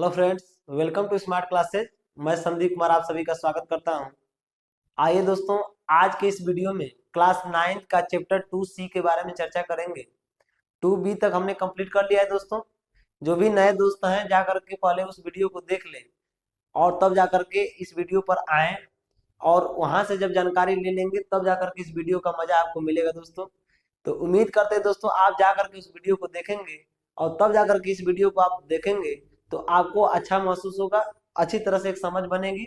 Hello friends, welcome to smart classes. मैं संदीप कुमार आप सभी का स्वागत करता हूं। आइए दोस्तों, आज के इस वीडियो में क्लास 9 का चैप्टर 2C के बारे में चर्चा करेंगे। 2B तक हमने कंप्लीट कर लिया है दोस्तों। जो भी नए दोस्त हैं जा करके पहले उस वीडियो को देख लें और तब जा करके इस वीडियो पर आएँ और वहां से जब जानकारी ले लेंगे तब जा करके इस वीडियो का मजा आपको मिलेगा दोस्तों। तो उम्मीद करते हैं दोस्तों आप जा करके उस वीडियो को देखेंगे और तब जा करके इस वीडियो को आप देखेंगे तो आपको अच्छा महसूस होगा, अच्छी तरह से एक समझ बनेगी।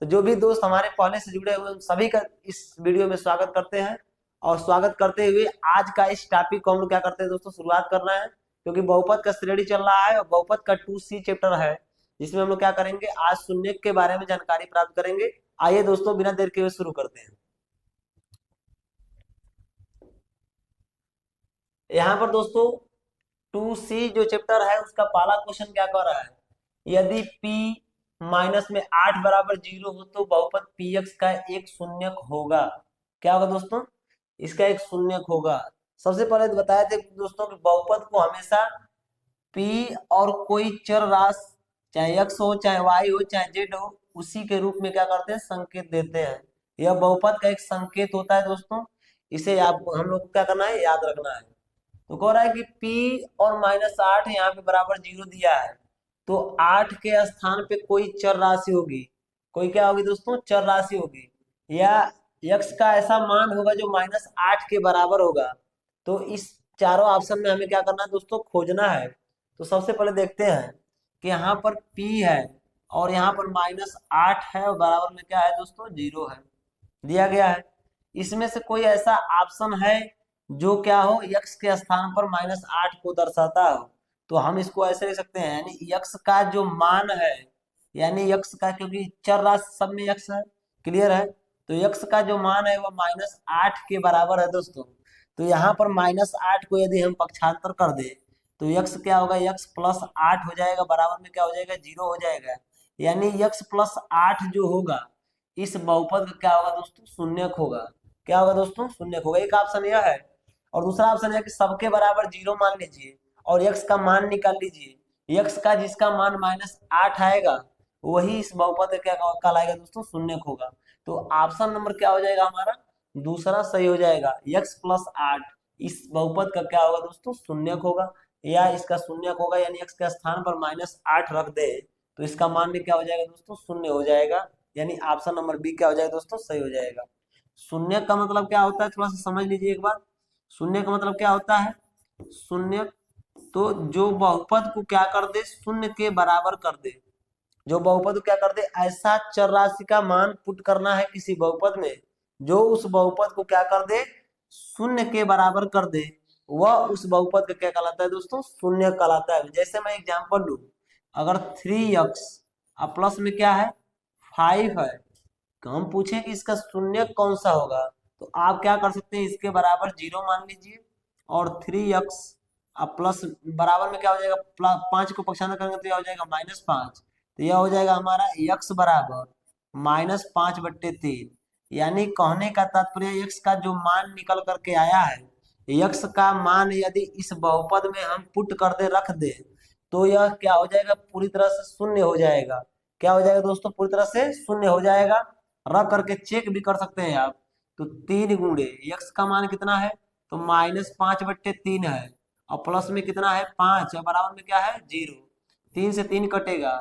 तो जो भी दोस्त हमारे पहले से जुड़े हुए हैं, उन सभी का इस वीडियो में स्वागत करते हैं। और स्वागत करते हुए आज का इस टॉपिक को हम लोग क्या करते हैं दोस्तों, शुरुआत करना है, क्योंकि बहुपद का श्रेणी चल रहा है और बहुपद का 2C चैप्टर है, जिसमें हम लोग क्या करेंगे, आज शून्य के बारे में जानकारी प्राप्त करेंगे। आइए दोस्तों, बिना देर के हुए शुरू करते हैं। यहाँ पर दोस्तों 2C जो चैप्टर है उसका पहला क्वेश्चन क्या कह रहा है, यदि p माइनस में 8 बराबर 0 हो तो बहुपद px का एक शून्यक होगा। क्या होगा दोस्तों, इसका एक शून्यक होगा। सबसे पहले तो बताए थे दोस्तों कि बहुपद को हमेशा p और कोई चर राशि, चाहे x हो, चाहे y हो, चाहे z हो, उसी के रूप में क्या करते हैं, संकेत देते हैं। यह बहुपद का एक संकेत होता है दोस्तों। इसे आप हम लोग को क्या करना है, याद रखना है। तो कह रहा है कि p और -8 यहाँ पे बराबर 0 दिया है, तो 8 के स्थान पे कोई चर राशि होगी। कोई क्या होगी दोस्तों, चर राशि होगी, या x का ऐसा मान होगा जो -8 के बराबर होगा। तो इस चारों ऑप्शन में हमें क्या करना है दोस्तों, खोजना है। तो सबसे पहले देखते हैं कि यहाँ पर p है और यहाँ पर -8 है और बराबर में क्या है दोस्तों, 0 है, दिया गया है। इसमें से कोई ऐसा ऑप्शन है जो क्या हो, x के स्थान पर -8 को दर्शाता हो। तो हम इसको ऐसे लिख सकते हैं, यानी x का जो मान है, यानी x का, क्योंकि चर राशि सब में x है, क्लियर है। तो x का जो मान है वह -8 के बराबर है दोस्तों। तो यहाँ पर -8 को यदि हम पक्षांतर कर दे तो x क्या होगा, x प्लस 8 हो जाएगा, बराबर में क्या हो जाएगा, 0 हो जाएगा। यानी x प्लस 8 जो होगा इस बहुपद का क्या होगा दोस्तों, शून्यक होगा। क्या होगा दोस्तों, शून्यक होगा। एक ऑप्शन यह है। और दूसरा ऑप्शन है कि सबके बराबर 0 मान लीजिए और x का मान निकाल लीजिए। x का जिसका मान -8 आएगा वही इस बहुपद का क्या कहलाएगा दोस्तों, शून्यक होगा। तो ऑप्शन नंबर क्या हो जाएगा हमारा, दूसरा सही हो जाएगा। x प्लस 8 इस बहुपद का क्या होगा दोस्तों, शून्यक होगा, या इसका शून्यक होगा। यानी x के स्थान पर -8 रख दे तो इसका मान भी क्या हो जाएगा दोस्तों, शून्य हो जाएगा। यानी ऑप्शन नंबर बी क्या हो जाएगा दोस्तों, सही हो जाएगा। शून्य का मतलब क्या होता है, थोड़ा सा समझ लीजिए एक बार। शून्य का मतलब क्या होता है, शून्य तो जो बहुपद को क्या कर दे, शून्य के बराबर कर दे। जो बहुपद को क्या कर दे, ऐसा चर राशि का मान पुट करना है किसी बहुपद में जो उस बहुपद को क्या कर दे, शून्य के बराबर कर दे, वह उस बहुपद का क्या कहलाता है दोस्तों, शून्य कहलाता है। जैसे मैं एग्जांपल लूं, अगर 3x और प्लस में क्या है, 5 है, तो हम पूछें कि इसका शून्य कौन सा होगा, तो आप क्या कर सकते हैं, इसके बराबर 0 मान लीजिए और 3x अब प्लस बराबर में क्या हो जाएगा, 5 को पक्षांतर करेंगे तो यह हो जाएगा -5। तो यह हो जाएगा हमारा x बराबर -5/3। यानी कहने का तात्पर्य x का जो मान निकल करके आया है, x का मान यदि इस बहुपद में हम पुट कर दे, रख दे, तो यह क्या हो जाएगा, पूरी तरह से शून्य हो जाएगा। क्या हो जाएगा दोस्तों, पूरी तरह से शून्य हो जाएगा। रख करके चेक भी कर सकते हैं आप। तो 3 गुणे x का मान कितना है, तो -5/3 है, और प्लस में कितना है, 5, और बराबर में क्या है, 0। 3 से 3 कटेगा,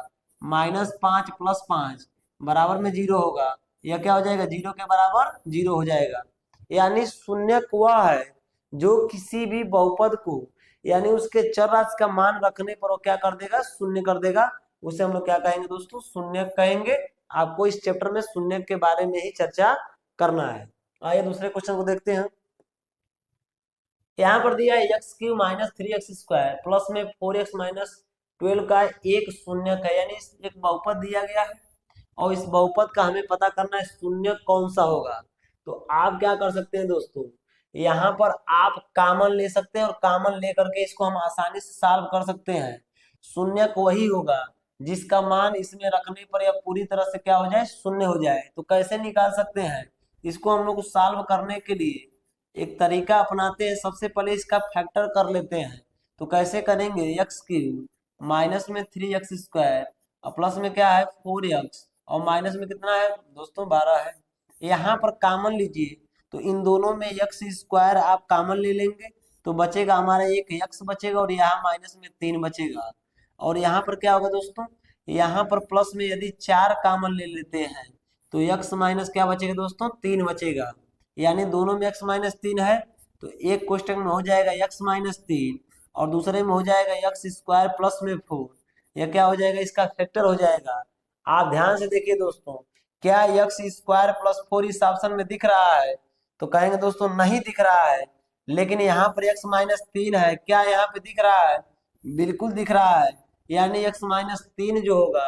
-5 + 5 बराबर में 0 होगा। यह क्या हो जाएगा, 0 के बराबर 0 हो जाएगा। यानी शून्यक वह है जो किसी भी बहुपद को, यानी उसके चर राशि का मान रखने पर वो क्या कर देगा, शून्य कर देगा। उसे हम लोग क्या कहेंगे दोस्तों, शून्यक कहेंगे। आपको इस चैप्टर में शून्यक के बारे में ही चर्चा करना है। आइए दूसरे क्वेश्चन को देखते हैं। यहाँ पर दिया है x³ - 3x² प्लस में 4x - 12 का एक शून्यक है, यानी एक बहुपद दिया गया है और इस बहुपद का हमें पता करना है शून्यक कौन सा होगा। तो आप क्या कर सकते हैं दोस्तों, यहाँ पर आप कॉमन ले सकते हैं और कॉमन लेकर के इसको हम आसानी से सॉल्व कर सकते हैं। शून्यक वही होगा जिसका मान इसमें रखने पर या पूरी तरह से क्या हो जाए, शून्य हो जाए। तो कैसे निकाल सकते हैं इसको, हम लोग सॉल्व करने के लिए एक तरीका अपनाते हैं। सबसे पहले इसका फैक्टर कर लेते हैं। तो कैसे करेंगे, x³ माइनस में 3x² और प्लस में क्या है 4x और माइनस में कितना है दोस्तों 12 है। यहाँ पर कॉमन लीजिए तो इन दोनों में x² आप कॉमन ले लेंगे तो बचेगा हमारा एक x बचेगा और यहाँ माइनस में 3 बचेगा। और यहाँ पर क्या होगा दोस्तों, यहाँ पर प्लस में यदि 4 कॉमन ले लेते हैं तो x माइनस क्या बचेगा दोस्तों 3 बचेगा। यानी दोनों में x माइनस 3 है तो एक क्वेश्चन में हो जाएगा x माइनस 3 और दूसरे में हो जाएगा x² प्लस में 4। यह क्या हो जाएगा इसका फैक्टर हो जाएगा। आप ध्यान से देखिए दोस्तों, क्या x² प्लस 4 इस ऑप्शन में दिख रहा है तो कहेंगे दोस्तों नहीं दिख रहा है। लेकिन यहाँ पर x माइनस 3 है, क्या यहाँ पे दिख रहा है, बिल्कुल दिख रहा है। यानी x माइनस 3 जो होगा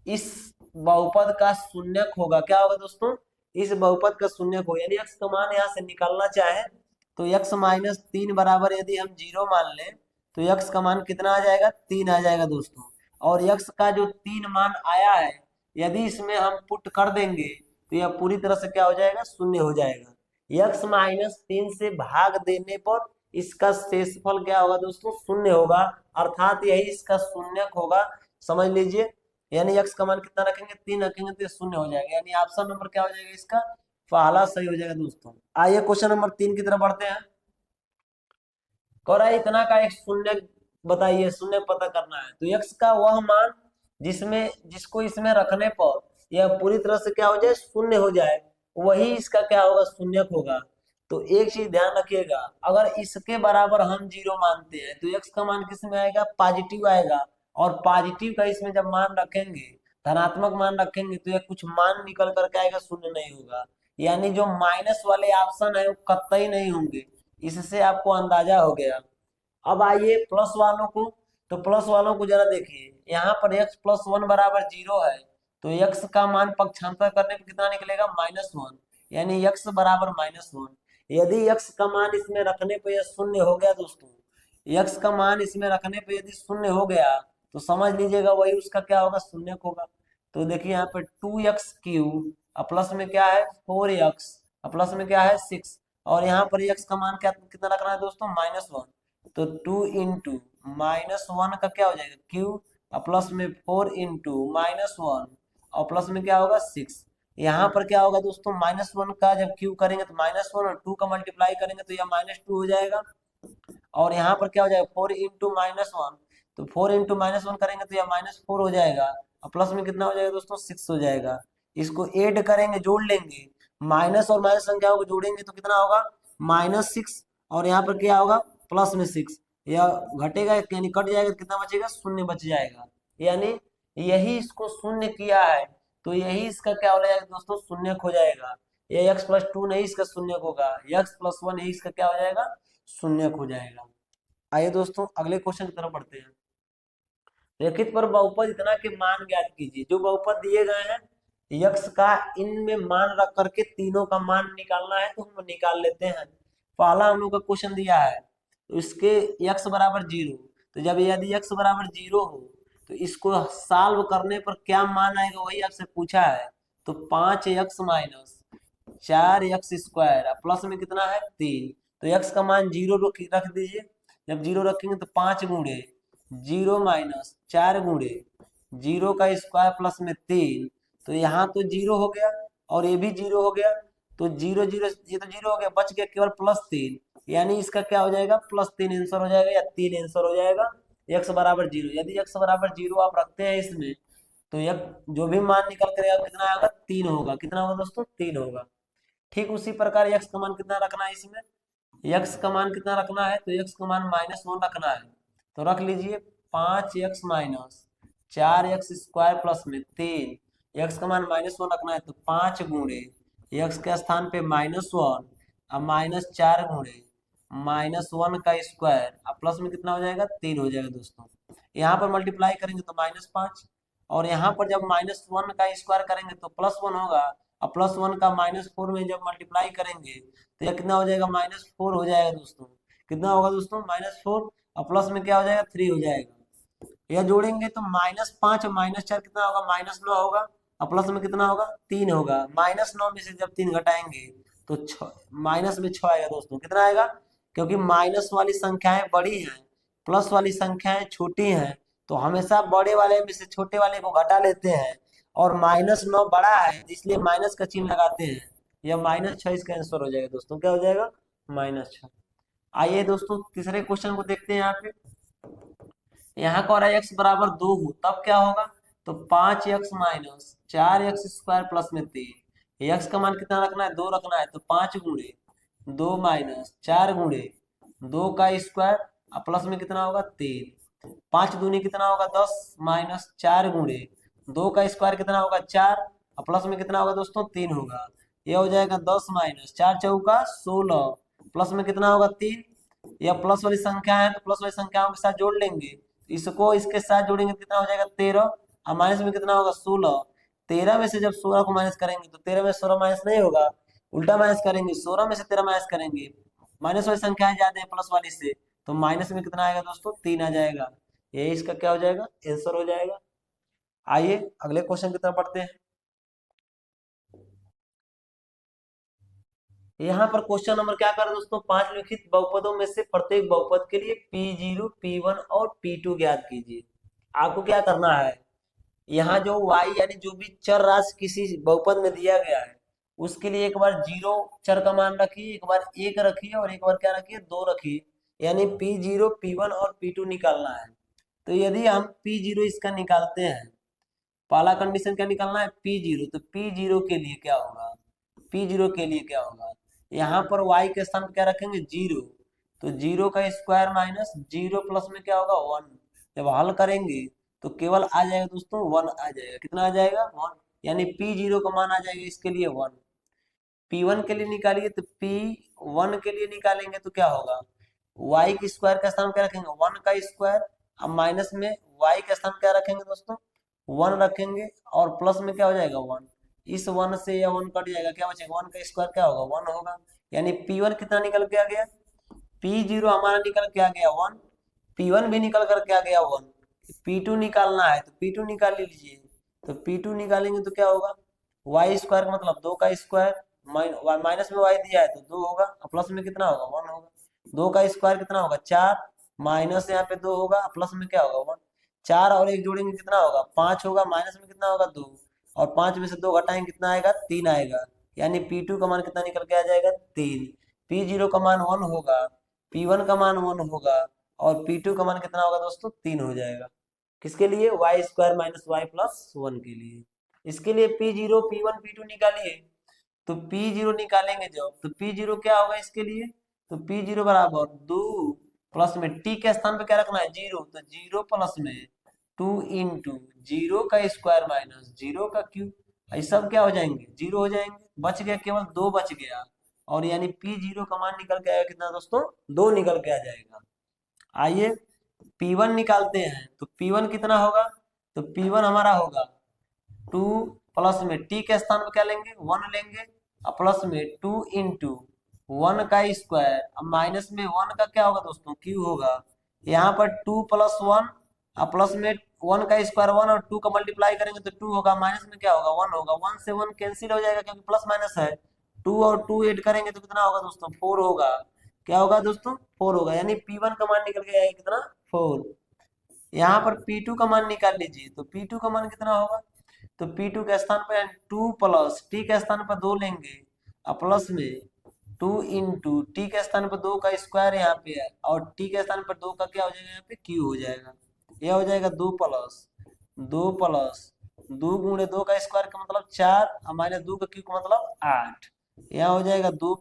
इस बहुपद का शून्यक होगा। क्या होगा दोस्तों, इस बहुपद का शून्यक होगा। यानी x का मान यहाँ से निकालना चाहे तो x माइनस 3 बराबर यदि हम 0 मान लें तो x का मान कितना आ जाएगा 3 आ जाएगा दोस्तों। और x का जो 3 मान आया है यदि इसमें हम पुट कर देंगे तो यह पूरी तरह से क्या हो जाएगा शून्य हो जाएगा। x माइनस 3 से भाग देने पर इसका शेषफल क्या होगा दोस्तों शून्य होगा, अर्थात यही इसका शून्यक होगा, समझ लीजिए। यानी x का मान कितना रखेंगे 3 रखेंगे तो शून्य हो जाएगा। यानी ऑप्शन नंबर क्या हो जाएगा इसका पहला सही हो जाएगा दोस्तों। आइए क्वेश्चन नंबर 3 की तरफ बढ़ते हैं। कह रहा है इतना का एक शून्य बताइए, शून्य पता करना है। तो x का वह मान जिसको इसमें रखने पर यह पूरी तरह से क्या हो जाए शून्य हो जाए, वही इसका क्या होगा शून्यक होगा। तो एक चीज ध्यान रखिएगा, अगर इसके बराबर हम 0 मानते हैं तो x का मान किस में आएगा पॉजिटिव आएगा। और पॉजिटिव का इसमें जब मान रखेंगे धनात्मक मान रखेंगे तो यह कुछ मान निकल करके आएगा, शून्य नहीं होगा। यानी जो माइनस वाले ऑप्शन है वो कतई नहीं होंगे, इससे आपको अंदाजा हो गया। अब आइए प्लस वालों को, तो प्लस वालों को जरा देखिए, यहाँ पर x प्लस 1 बराबर 0 है तो x का मान पक्षांतर करने पर कितना निकलेगा -1, यानी x बराबर -1। यदि x का मान इसमें रखने पर यह शून्य हो गया दोस्तों, x का मान इसमें रखने पर यदि शून्य हो गया तो समझ लीजिएगा वही उसका क्या होगा शून्य होगा। तो देखिए यहाँ पे 2x³ प्लस में क्या है 4x प्लस में क्या है 6 और यहाँ पर x का मान क्या कितना रखना है दोस्तों -1। तो 2 इंटू -1 का क्या हो जाएगा क्यू प्लस में 4 इंटू -1 और प्लस में क्या होगा 6। यहाँ पर क्या होगा दोस्तों -1 का जब क्यू करेंगे तो -1 और 2 का मल्टीप्लाई करेंगे तो यह -2 हो जाएगा। और यहाँ पर क्या हो जाएगा 4 इंटू -1, तो 4 इंटू -1 करेंगे तो यह -4 हो जाएगा और प्लस में कितना हो जाएगा दोस्तों 6 हो जाएगा। इसको ऐड करेंगे जोड़ लेंगे, माइनस और माइनस संख्याओं को जोड़ेंगे तो कितना होगा -6 और यहाँ पर क्या होगा प्लस में 6, यह घटेगा यानी कट जाएगा, कितना बचेगा शून्य बच जाएगा। यानी यही इसको शून्य किया है तो यही इसका क्या हो जाएगा दोस्तों शून्य हो जाएगा। ये x+2 नहीं इसका शून्य होगा, x+1 यही इसका क्या हो जाएगा शून्य हो जाएगा। आइए दोस्तों अगले क्वेश्चन की तरफ बढ़ते हैं। रेखित पर बहुपद इतना के मान ज्ञात कीजिए। जो बहुपद दिए गए हैं यक्स का इनमें मान रख करके तीनों का मान निकालना है तो हम निकाल लेते हैं। पहला हम लोग का क्वेश्चन दिया है तो इसके x बराबर 0, तो जब यदि x बराबर 0 हो तो इसको सॉल्व करने पर क्या मान आएगा वही आपसे पूछा है। तो 5x माइनस 4x² प्लस में कितना है 3, तो x का मान 0 रख दीजिए। जब 0 रखेंगे तो 5 गुणे 0 माइनस 4 गुणे 0 का स्क्वायर प्लस में 3, तो यहाँ तो 0 हो गया और ये भी 0 हो गया, तो 0 0 ये तो 0 हो गया, बच गया केवल +3, यानी इसका क्या हो जाएगा +3 आंसर हो जाएगा या 3 आंसर हो जाएगा x बराबर 0। यदि x बराबर 0 आप रखते हैं इसमें तो यह जो भी मान निकल कर आएगा कितना आएगा 3 होगा। कितना होगा दोस्तों 3 होगा। ठीक उसी प्रकार x का मान कितना रखना है, इसमें x का मान कितना रखना है तो x का मान -1 रखना है। तो रख लीजिए 5x माइनस 4x² प्लस में 3, x का मान -1 रखना है तो 5 गुणे x के स्थान पे -1 और -4 गुणे -1 का स्क्वायर अब प्लस में कितना हो जाएगा 3 हो जाएगा दोस्तों। यहाँ पर मल्टीप्लाई करेंगे तो -5 और यहाँ पर जब -1 का स्क्वायर करेंगे तो +1 होगा और +1 का -4 में जब मल्टीप्लाई करेंगे तो यह कितना हो जाएगा -4 हो जाएगा दोस्तों। कितना होगा दोस्तों -4 और प्लस में क्या हो जाएगा 3 हो जाएगा। यह जोड़ेंगे तो -5 और -4 कितना होगा -9 होगा और प्लस में कितना होगा 3 होगा। -9 में से जब 3 घटाएंगे तो माइनस में 6 आएगा दोस्तों। कितना आएगा, क्योंकि माइनस वाली संख्याएं बड़ी हैं प्लस वाली संख्याएं छोटी हैं तो हमेशा बड़े वाले में से छोटे वाले को घटा लेते हैं, और -9 बड़ा है इसलिए माइनस का चिन्ह लगाते हैं। यह -6 इसका आंसर हो जाएगा दोस्तों, क्या हो जाएगा, -6। आइए दोस्तों तीसरे क्वेश्चन को देखते हैं। यहाँ पे यहाँ का रहा x बराबर 2 हो तब क्या होगा, तो 5x माइनस 4x² प्लस में 3। x का मान कितना रखना है, 2 रखना है, तो 5 गुणे 2 माइनस 4 गुणे 2 का स्क्वायर, और प्लस में कितना होगा 3। 5 दूनी कितना होगा 10 माइनस 4 गुणे 2 का स्क्वायर कितना होगा 4, और प्लस में कितना होगा दोस्तों 3 होगा। यह हो जाएगा 10 माइनस 4 चौका 16, प्लस में कितना होगा 3। यह प्लस वाली संख्या है तो प्लस वाली संख्याओं के साथ जोड़ लेंगे, इसको इसके साथ जोड़ेंगे तो कितना हो जाएगा 13, और माइनस में कितना होगा 16। 13 में से जब 16 को माइनस करेंगे तो 13 में 16 माइनस नहीं होगा, उल्टा माइनस करेंगे, 16 में से 13 माइनस करेंगे, माइनस वाली संख्याएं ज्यादा है प्लस वाली से, तो माइनस में कितना आएगा दोस्तों 3 आ जाएगा। ये इसका क्या हो जाएगा, आंसर हो जाएगा। आइए अगले क्वेश्चन की तरफ बढ़ते हैं। यहाँ पर क्वेश्चन नंबर क्या कर दोस्तों, 5 लिखित बहुपदों में से प्रत्येक बहुपद के लिए P0 P1 और P2 ज्ञात कीजिए। आपको क्या करना है, यहाँ जो y यानी जो भी चर राशि किसी बहुपद में दिया गया है उसके लिए एक बार 0 चर का मान रखिए, एक बार 1 रखिए, और एक बार क्या रखिए 2 रखिए, यानी P0 P1 और P2 निकालना है। तो यदि हम P0 इसका निकालते हैं, पहला कंडीशन क्या निकालना है P0, तो P0 के लिए क्या होगा, P0 के लिए क्या होगा, यहाँ पर y के स्थान पर क्या रखेंगे 0, तो 0 का स्क्वायर माइनस 0 प्लस में क्या होगा 1। जब हल करेंगे तो केवल आ जाएगा दोस्तों 1 आ जाएगा, कितना आ जाएगा 1, यानी P0 का मान आ जाएगा इसके लिए 1। P1 के लिए निकालिए, तो P1 के लिए निकालेंगे तो क्या होगा, y के स्क्वायर का स्थान क्या रखेंगे 1 का स्क्वायर, अब माइनस में y का स्थान क्या रखेंगे दोस्तों 1 रखेंगे, और प्लस में क्या हो जाएगा 1। इस 1 से यह 1 कट जाएगा, क्या बचेगा 1 का स्क्वायर क्या होगा 1 होगा, यानी P1 कितना निकल के आ गया, P0 हमारा निकल के आ गया 1, P1 भी निकल कर के आ गया 1। P2 निकालना है तो P2 निकाल लीजिए, तो P2 निकालेंगे तो क्या होगा, y स्क्वायर मतलब 2 का स्क्वायर, माइनस में y दिया है तो 2 होगा, और प्लस में कितना होगा 1 होगा। 2 का स्क्वायर कितना होगा 4, माइनस यहाँ पे 2 होगा, प्लस में क्या होगा 1। 4 और 1 जोड़ेंगे कितना होगा 5 होगा, माइनस में कितना होगा 2, और 5 में से 2 घटाएंगे कितना आएगा 3 आएगा, यानी P2 का मान कितना निकल के आ जाएगा 3। P0 का मान 1 होगा, P1 का मान 1 होगा, और P2 का मान कितना होगा दोस्तों 3 हो जाएगा। किसके लिए, y square minus y plus 1 के लिए। इसके लिए P0 P1 P2 निकालिए, तो P0 निकालेंगे जब तो P0 क्या होगा इसके लिए, तो P0 बराबर 2 प्लस में t के स्थान पे क्या रखना है 0, तो 0 प्लस में 2 इंटू 0 का स्क्वायर माइनस 0 का क्यूब, ये सब क्या हो जाएंगे 0 हो जाएंगे, बच गया केवल 2 बच गया, और यानी P0 का मान निकल के आएगा कितना दोस्तों 2 निकल के आ जाएगा। आइए P1 निकालते हैं, तो P1 कितना होगा, तो P1 हमारा होगा 2 प्लस में t के स्थान पर क्या लेंगे 1 लेंगे, और प्लस में 2 इंटू 1 का स्क्वायर, अब माइनस में 1 का क्या होगा दोस्तों क्यू होगा, यहाँ पर 2 प्लस 1, और प्लस में 1 का स्क्वायर 1 और 2 का मल्टीप्लाई करेंगे तो 2 होगा, माइनस में क्या होगा 1 होगा, 1 से 1 कैंसिल हो जाएगा क्योंकि प्लस माइनस है, 2 और 2 ऐड करेंगे तो कितना होगा दोस्तों 4 होगा, क्या होगा दोस्तों 4 होगा, यानी P1 का मान निकल के आएगा कितना 4। यहाँ पर P2 का मान निकाल लीजिए, तो P2 का मान कितना होगा, तो P2 के स्थान पर 2 प्लस t के स्थान पर 2 लेंगे, और प्लस में 2 इंटू टी के स्थान पर 2 का स्क्वायर यहाँ पे है, और t के स्थान पर 2 का क्या हो जाएगा यहाँ पे q हो जाएगा, यह हो जाएगा 2 प्लस 2 गुणे 2 का स्क्वायर का मतलब 4, और माइनस 2 का क्यू का मतलब 8, यहाँ हो जाएगा 2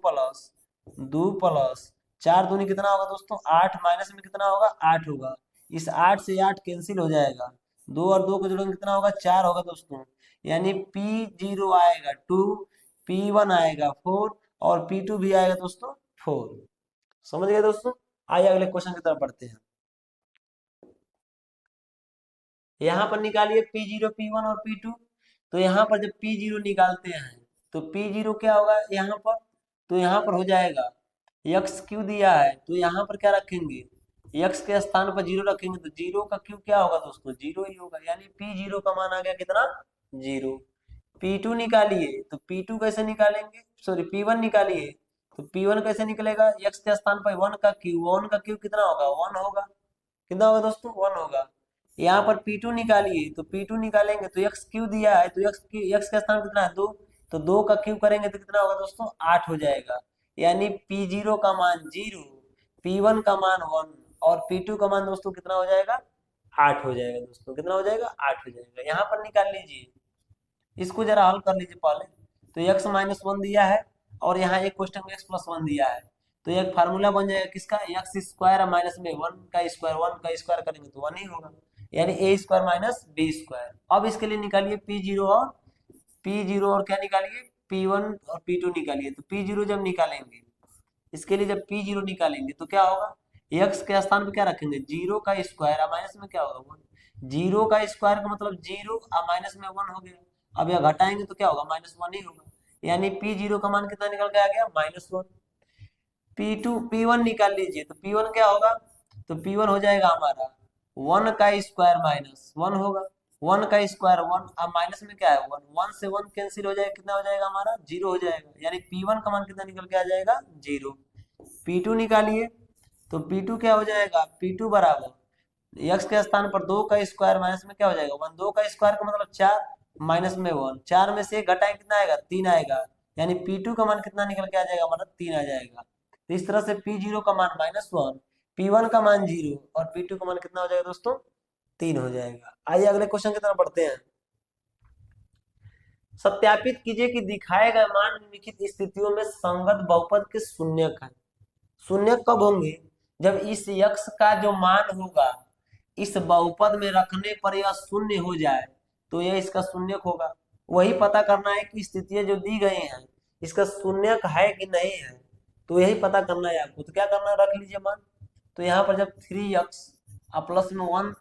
प्लस 4 दूनी कितना होगा दोस्तों 8, माइनस में कितना होगा 8 होगा, इस 8 से 8 कैंसिल हो जाएगा, 2 और 2 को जोड़ेंगे कितना होगा 4 होगा दोस्तों, यानी P0 आएगा 2, P1 आएगा 4, और P2 भी आएगा दोस्तों 4। समझ गए दोस्तों। आइए अगले क्वेश्चन की तरफ बढ़ते हैं। यहाँ पर निकालिए P0 P1 और P2, तो यहाँ पर जब P0 निकालते हैं तो P0 क्या होगा यहाँ पर, तो यहाँ पर हो जाएगा x क्यों दिया है, तो यहाँ पर क्या रखेंगे x के स्थान पर 0 रखेंगे, तो 0 का क्यूब क्या होगा दोस्तों 0 ही होगा, यानी P0 का मान आ गया कितना 0। P2 निकालिए, तो P2 कैसे निकालेंगे, सॉरी P1 निकालिए, तो P1 कैसे निकलेगा, x के स्थान पर 1 का क्यूब, 1 का क्यूब कितना होगा 1 होगा, कितना होगा दोस्तों 1 होगा, यहाँ पर P2 निकालिए, तो P2 निकालेंगे तो x क्यू दिया है, तो x का स्थान कितना है 2, तो 2 का क्यू करेंगे तो कितना होगा दोस्तों 8 हो जाएगा। यानी P0 का मान 0, P1 का मान 1 और P2 का मान दोस्तों कितना हो जाएगा 8 हो जाएगा। दोस्तों कितना हो जाएगा 8 हो जाएगा। यहाँ पर निकाल लीजिए, इसको जरा हल कर लीजिए पहले। तो x-1 दिया है और यहाँ एक क्वेश्चन में x+1 दिया है, तो एक फार्मूला बन जाएगा किसका, एक्स स्क्वायर माइनस में 1 का स्क्वायर करेंगे तो 1 ही होगा, यानी a² माइनस b²। अब इसके लिए निकालिए P0 और क्या निकालिए P1 और P2 निकालिए। तो P0 जब निकालेंगे, इसके लिए जब P0 निकालेंगे तो क्या होगा, x के स्थान पे क्या रखेंगे 0 का स्क्वायर और माइनस में क्या होगा 1, 0 का स्क्वायर का मतलब 0 और माइनस में 1 हो गया। अब यह घटाएंगे तो क्या होगा -1 ही होगा, यानी P0 का मान कितना निकल के आ गया -1। P1 निकाल लीजिए, तो P1 क्या होगा, तो P1 हो जाएगा हमारा 1 का स्क्वायर माइनस 1 होगा, 1 का स्क्वायर 1, अब माइनस में क्या है 1, 1 से 1 कैंसिल हो जाएगा, कितना हो जाएगा हमारा 0 हो जाएगा, यानी P1 का मान कितना निकल के आ जाएगा 0। P2 निकालिए, तो P2 क्या हो जाएगा, P2 बराबर x के स्थान पर 2 का स्क्वायर माइनस में क्या हो जाएगा 1, 2 का स्क्वायर का मतलब 4 माइनस में 1, 4 में से घटाएं कितना आएगा 3 आएगा, यानी P2 का मान कितना निकल के आ जाएगा हमारा 3 आ जाएगा। तो इस तरह से P0 का मान -1, P1 का मान 0 और P2 का मान कितना हो जाएगा दोस्तों 3 हो जाएगा। आइए अगले क्वेश्चन की तरफ बढ़ते हैं। सत्यापित कीजिए कि दिखाए गए मान निम्नलिखित स्थितियों में संगत बहुपद के शून्यक है। शून्यक कब होंगे, जब इस यक्ष का जो मान होगा इस बहुपद में रखने पर यह शून्य हो जाए तो यह इसका शून्यक होगा। वही पता करना है कि स्थितियां जो दी गई हैं इसका शून्यक है कि नहीं है, तो यही पता करना है आपको। तो क्या करना है, रख लीजिए मान। तो यहाँ पर जब 3x प्लस में 1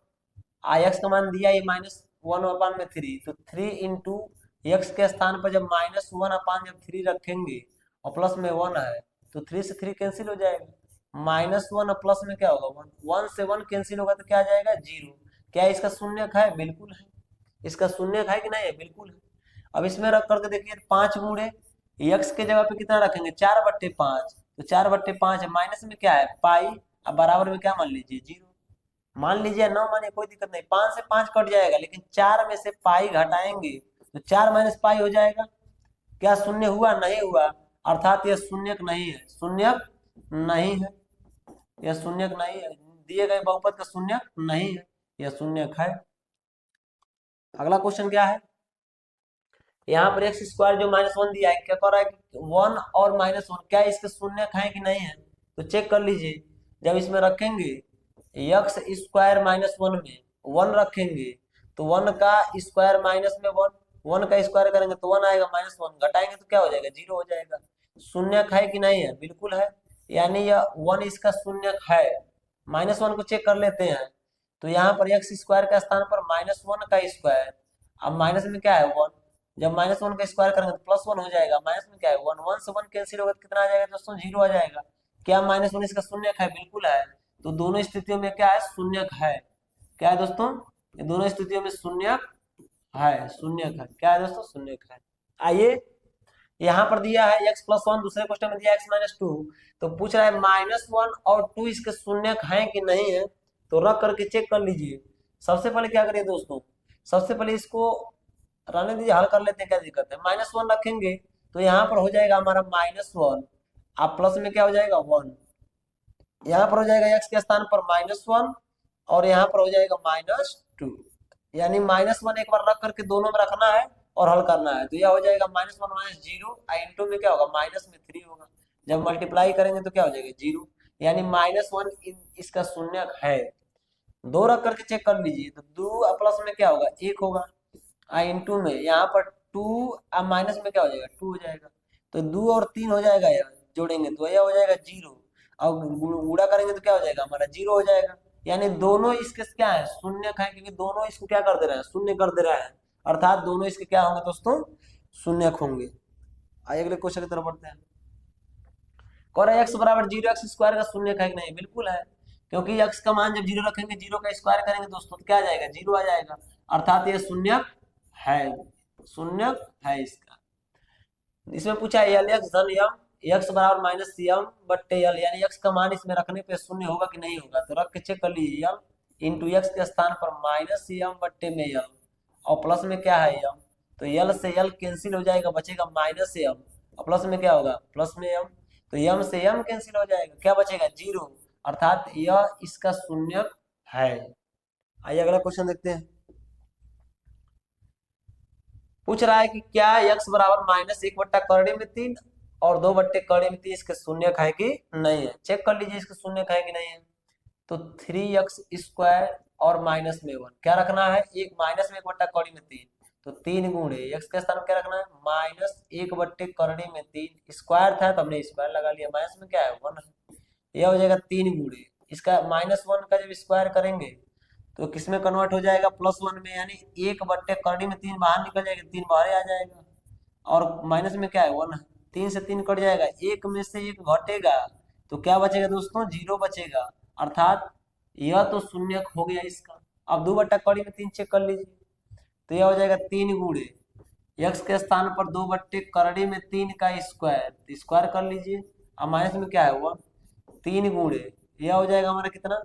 x का मान दिया ये -1/3, तो 3 इंटू एक्स के स्थान पर जब -1 जब 3 रखेंगे और प्लस में 1 है तो 3 से 3 कैंसिल हो जाएगा, -1 प्लस में क्या होगा 1, 1 से 1 कैंसिल होगा तो क्या आ जाएगा 0। क्या इसका शून्यक है, बिल्कुल है। इसका शून्यक है कि नहीं है, बिल्कुल है। अब इसमें रख करके देखिए 5 गुणे x के जगह पे कितना रखेंगे 4/5, तो 4/5 है, माइनस में क्या है पाई, अब बराबर में क्या मान लीजिए 0। मान लीजिए 9 माने कोई दिक्कत नहीं, 5 से 5 कट जाएगा, लेकिन 4 में से पाई घटाएंगे तो 4 माइनस पाई हो जाएगा। क्या शून्य हुआ, नहीं हुआ, अर्थात यह शून्यक नहीं है, शून्यक नहीं है, यह शून्यक नहीं है, दिए गए बहुपद का शून्यक नहीं है, यह शून्यक है। अगला क्वेश्चन क्या है, यहाँ पर x² जो -1 दिया है क्या कर रहा है कि 1 और -1 क्या इसके शून्यक है कि नहीं है, तो चेक कर लीजिए। जब इसमें रखेंगे x² -1 में 1 रखेंगे तो 1 का स्क्वायर माइनस में 1, 1 का स्क्वायर करेंगे तो 1 आएगा, -1 घटाएंगे तो क्या हो जाएगा 0 हो जाएगा। शून्यक है कि नहीं है, बिल्कुल है, यानी यह 1 इसका शून्यक है। -1 को चेक कर लेते हैं, तो यहाँ पर x² का स्थान पर -1 का स्क्वायर, अब माइनस में क्या है 1, जब -1 का स्क्वायर करेंगे तो +1 हो जाएगा, माइनस में क्या है 1, 1 से 1 कैंसिल होगा तो कितना आ जाएगा दोस्तों 0 आ जाएगा। क्या -1 इसका शून्यक है, बिल्कुल है। तो दोनों स्थितियों में क्या है शून्यक है, क्या है दोस्तों, ये दोनों स्थितियों में शून्यक है, शून्यक है, क्या है दोस्तों शून्यक है। आइए यहाँ पर दिया है x+1, दूसरे क्वेश्चन में दिया x-2, तो पूछ रहा है -1 और 2 इसके शून्यक हैं कि नहीं है, तो रख करके चेक कर लीजिए। सबसे पहले क्या करिए दोस्तों, सबसे पहले इसको रहने दीजिए, हल कर लेते हैं, क्या दिक्कत है। -1 रखेंगे तो यहाँ पर हो जाएगा हमारा -1, अब प्लस में क्या हो जाएगा 1, यहाँ पर हो जाएगा x के स्थान पर -1 और यहाँ पर हो जाएगा -2, यानी -1 एक बार रख करके दोनों में रखना है और हल करना है, तो यह हो जाएगा -1 -0 इंटू में क्या होगा माइनस में 3 होगा, जब मल्टीप्लाई करेंगे तो क्या हो जाएगा 0, यानी -1 इसका शून्यक है। 2 रख करके चेक कर लीजिए, तो 2 प्लस में क्या होगा 1 होगा, इंटू में यहाँ पर 2 अब माइनस में क्या हो जाएगा 2 हो जाएगा, तो 2 और 3 हो जाएगा, यार जोड़ेंगे तो यह हो जाएगा 0, अब गुणा करेंगे तो क्या हो जाएगा हमारा 0 हो जाएगा। यानी दोनों इसके क्या है शून्यक है, क्योंकि दोनों इसको क्या कर दे रहे हैं शून्य कर दे रहा है, अर्थात दोनों इसके क्या होंगे दोस्तों शून्यक होंगे। आइए अगले क्वेश्चन की तरफ बढ़ते हैं। कह रहा है x बराबर 0 x² का शून्यक है कि नहीं, बिल्कुल है, क्योंकि x का मान जब 0 रखेंगे 0 का स्क्वायर करेंगे दोस्तों तो क्या आ जाएगा 0 आ जाएगा, अर्थात ये शून्यक है, शून्यक है इसका। इसमें पूछा है LX धन M, x बराबर -M/L, यानी x का मान इसमें रखने पे शून्य होगा कि नहीं होगा, तो रख के चेक कर लीजिए। इंटू एक्स के स्थान पर माइनस एम बट्टे में एल, और प्लस में क्या है एम, तो एल से एल कैंसिल हो जाएगा, बचेगा माइनस एम, और प्लस में क्या होगा, प्लस में एम, तो एम से एम कैंसिल हो जाएगा, क्या बचेगा, जीरो, अर्थात यह इसका शून्य है। आइए अगला क्वेश्चन देखते हैं। पूछ रहा है कि क्या x बराबर माइनस एक बट्टा करड़े में तीन और दो बट्टे करड़े में तीन इसके शून्य है कि नहीं है, चेक कर लीजिए इसके शून्य है कि नहीं है। तो 3x² और माइनस में 1 क्या रखना है, एक माइनस में एक बट्टा कौड़ी में तीन, तो तीन गुणे x के स्थान में क्या रखना है, माइनस एक बट्टे करड़ी में तीन, स्क्वायर था तो हमने स्क्वायर लगा लिया, माइनस में क्या है 1 है, यह हो जाएगा तीन गुणे इसका -1 का जब स्क्वायर करेंगे तो किसमें कन्वर्ट हो जाएगा, +1 में, यानी एक बट्टे करड़ी में तीन बाहर निकल जाएगा, तीन बाहर आ जाएगा, और माइनस में क्या है 1, तीन से तीन कट जाएगा, एक में से एक घटेगा, तो क्या बचेगा दोस्तों, जीरो बचेगा, अर्थात यह तो शून्य हो गया इसका। अब दो बट्टा कड़ी में तीन चेक कर लीजिए, तो यह हो जाएगा तीन गुणे एक्स के स्थान पर दो बट्टे करड़ी में तीन का स्क्वायर, तो स्क्वायर कर लीजिए, अब माइनस में क्या है 1, तीन गुणे यह हो जाएगा हमारा कितना,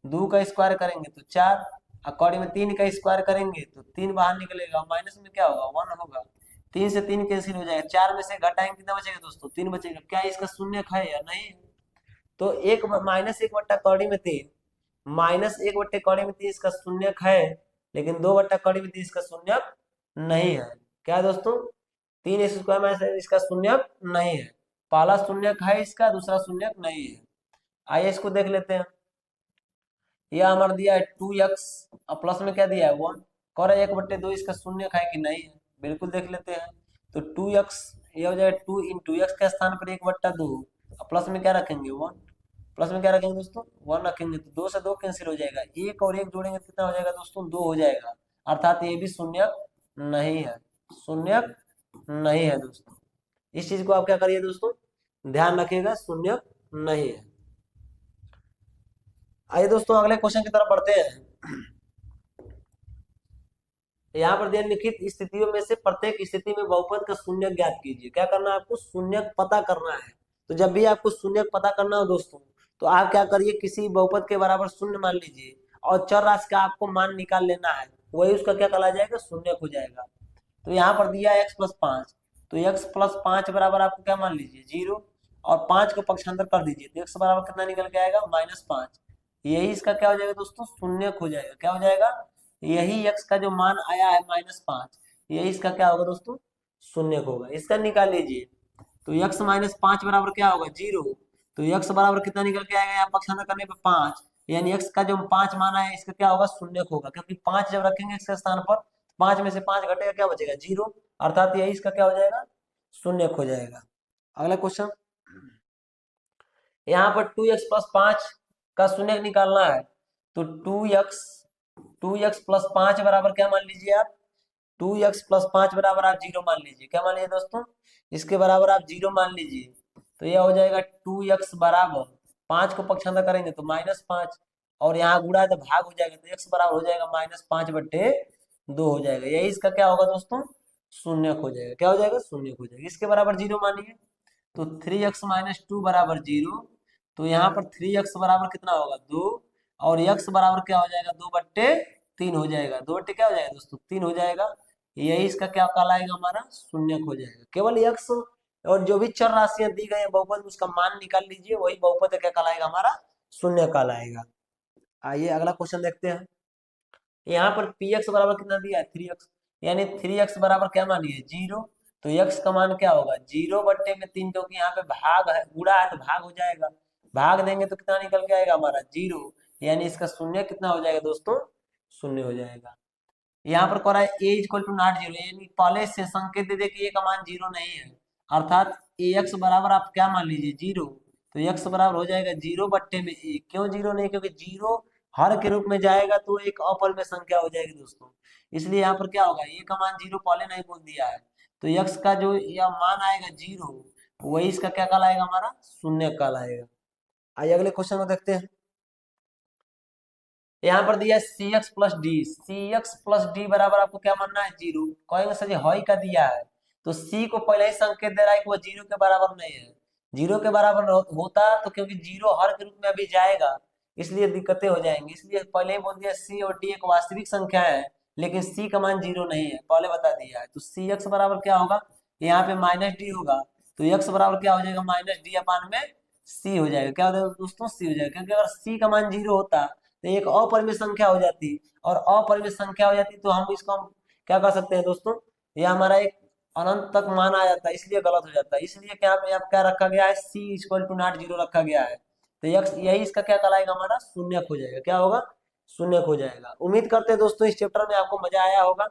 दो का स्क्वायर करेंगे तो चार, और कौड़ी में तीन का स्क्वायर करेंगे तो तीन बाहर निकलेगा, माइनस में क्या होगा 1 होगा, तीन से तीन कैंसिल हो जाएगा, चार में से घटाएंगे कितना बचेगा दोस्तों, तीन बचेगा, क्या इसका शून्य है या नहीं। तो एक माइनस एक बट्टा कौड़ी में तीन, माइनस एक बट्टे कौड़ी में तीन इसका शून्य है, लेकिन दो बट्टा कौड़ी में तीन इसका शून्य नहीं है, क्या है दोस्तों, तीन एक्स स्क्वायर माइनस इसका शून्य नहीं है, पहला शून्य है इसका, दूसरा शून्य नहीं है। आइए इसको देख लेते हैं, यह हमारा दिया है 2x और प्लस में क्या दिया है 1, कह रहा है 1/2 इसका शून्य है कि नहीं है, बिल्कुल देख लेते हैं। तो 2x यह हो जाएगा 2 इंटू एक्स के स्थान पर 1/2 और प्लस में क्या रखेंगे 1, प्लस में क्या रखेंगे दोस्तों 1 रखेंगे, तो दो से दो कैंसिल हो जाएगा, एक और एक जोड़ेंगे तो कितना हो जाएगा दोस्तों, दो हो जाएगा, अर्थात ये भी शून्य नहीं है, शून्य नहीं है दोस्तों। इस चीज को आप क्या करिए दोस्तों, ध्यान रखिएगा, शून्य नहीं है। आइए दोस्तों अगले क्वेश्चन की तरफ बढ़ते हैं। यहाँ पर दिया निम्नलिखित स्थितियों में से प्रत्येक स्थिति में बहुपद का शून्य ज्ञात कीजिए, क्या करना है आपको, शून्य पता करना है। तो जब भी आपको शून्य पता करना हो दोस्तों, तो आप क्या करिए, किसी बहुपद के बराबर शून्य मान लीजिए और चर राशि का आपको मान निकाल लेना है, वही उसका क्या कहला जाएगा, शून्य हो जाएगा। तो यहाँ पर दिया है x+5, तो x+5 बराबर आपको क्या मान लीजिए 0, और 5 को पक्षांतर कर दीजिए तो x बराबर कितना निकल के आएगा, -5, यही इसका क्या हो जाएगा दोस्तों, शून्य हो जाएगा, क्या हो जाएगा, यही x का जो मान आया है -5, यही इसका क्या होगा दोस्तों, शून्य होगा, इसका निकाल लीजिए। तो x -5 बराबर क्या होगा 0, तो x बराबर कितना निकल के आएगा, यहाँ पक्षांतर करने पे 5, यानी x का जो 5 माना है इसका क्या होगा, शून्य होगा, क्योंकि 5 जब रखेंगे x के स्थान पर, 5 में से 5 घटेगा, क्या बचेगा 0, अर्थात यही इसका क्या हो जाएगा, शून्य हो जाएगा। अगला क्वेश्चन, यहाँ पर 2x+5 का शून्य निकालना है, तो 2x+5 बराबर क्या मान लीजिए आप, 2x+5 बराबर आप 0 मान लीजिए, क्या मान लीजिए दोस्तों, इसके बराबर आप 0 मान लीजिए, तो यह हो जाएगा 2x बराबर 5 को पक्षांतर करेंगे तो -5, और यहाँ गुणा है तो भाग हो जाएगा, तो x बराबर हो जाएगा -5/2 हो जाएगा, यही इसका क्या होगा दोस्तों, शून्य हो जाएगा, क्या हो जाएगा, शून्य हो जाएगा, इसके बराबर 0 मानिए, तो 3x-2 बराबर 0, तो यहाँ पर 3x बराबर कितना होगा 2, और x बराबर क्या हो जाएगा 2/3 हो जाएगा, 2/3 क्या हो जाएगा दोस्तों 3 हो जाएगा, यही इसका क्या कहलाएगा, हमारा शून्य हो जाएगा। केवल x और जो भी चर राशियां दी गई है बहुपद उसका मान निकाल लीजिए, वही बहुपद क्या कहलाएगा, हमारा शून्य कहलाएगा। आइए अगला क्वेश्चन देखते हैं। यहाँ पर px बराबर कितना दिया है 3x, यानी 3x बराबर क्या मानिए 0, तो x का मान क्या होगा 0/3, क्योंकि यहाँ पे भाग है, गुणा है तो भाग हो जाएगा, भाग देंगे तो कितना निकल के आएगा हमारा 0, यानी इसका शून्य कितना हो जाएगा दोस्तों, शून्य हो जाएगा। यहाँ पर कह रहा है a = नॉट 0, यानी पहले से संकेत दे दे कि a का मान 0 नहीं है, अर्थात ax बराबर आप क्या मान लीजिए 0, तो x बराबर हो जाएगा 0/a, क्यों 0 नहीं, क्योंकि 0 हर के रूप में जाएगा तो एक अपरिमेय संख्या हो जाएगी दोस्तों, इसलिए यहाँ पर क्या होगा, a का मान 0 पहले नहीं बोल दिया है, तो x का जो यह मान आएगा 0, वही इसका क्या कहलाएगा, हमारा शून्य कहलाएगा। आइए अगले क्वेश्चन को देखते हैं। यहाँ पर दिया cx+d बराबर आपको क्या मानना है 0, कहेंगे सर हई का दिया है, तो c को पहले ही संकेत दे रहा है कि वो 0 के बराबर नहीं है, 0 के बराबर होता तो, क्योंकि 0 हर के रूप में अभी जाएगा, इसलिए दिक्कतें हो जाएंगी। इसलिए पहले ही बोल दिया सी और डी एक वास्तविक संख्या है, लेकिन सी का मान 0 नहीं है, पहले बता दिया है। तो सी एक्स बराबर क्या होगा, यहाँ पे माइनस डी होगा, तो एक्स बराबर क्या हो जाएगा, माइनस डी अपान में सी हो जाएगा। क्या हो जाएगा दोस्तों, सी हो जाएगा, क्योंकि अगर सी का मान 0 होता तो एक अपरिमेय संख्या हो जाती, और अपरिमेय संख्या हो जाती तो हम क्या कर सकते हैं दोस्तों, ये हमारा एक अनंत तक मान आ जाता है, इसलिए गलत हो जाता है। इसलिए क्या पे अब क्या रखा गया है, सी इक्वल टू नॉट 0 रखा गया है। तो यक्स यही इसका क्या कहलाएगा, हमारा शून्यक हो जाएगा। क्या होगा, शून्यक हो जाएगा। उम्मीद करते हैं दोस्तों इस चैप्टर में आपको मजा आया होगा,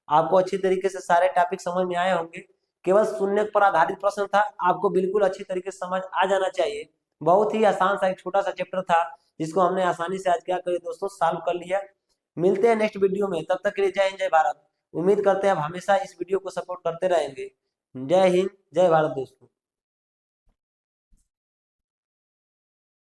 आपको अच्छी तरीके से सारे टॉपिक समझ में आए होंगे। केवल शून्यक पर आधारित प्रश्न था, आपको बिल्कुल अच्छी तरीके से समझ आ जाना चाहिए। बहुत ही आसान सा एक छोटा सा चैप्टर था, जिसको हमने आसानी से आज क्या करिए दोस्तों, सॉल्व कर लिया। मिलते हैं नेक्स्ट वीडियो में, तब तक के लिए जय हिंद जय भारत। उम्मीद करते हैं आप हमेशा इस वीडियो को सपोर्ट करते रहेंगे। जय हिंद जय भारत दोस्तों।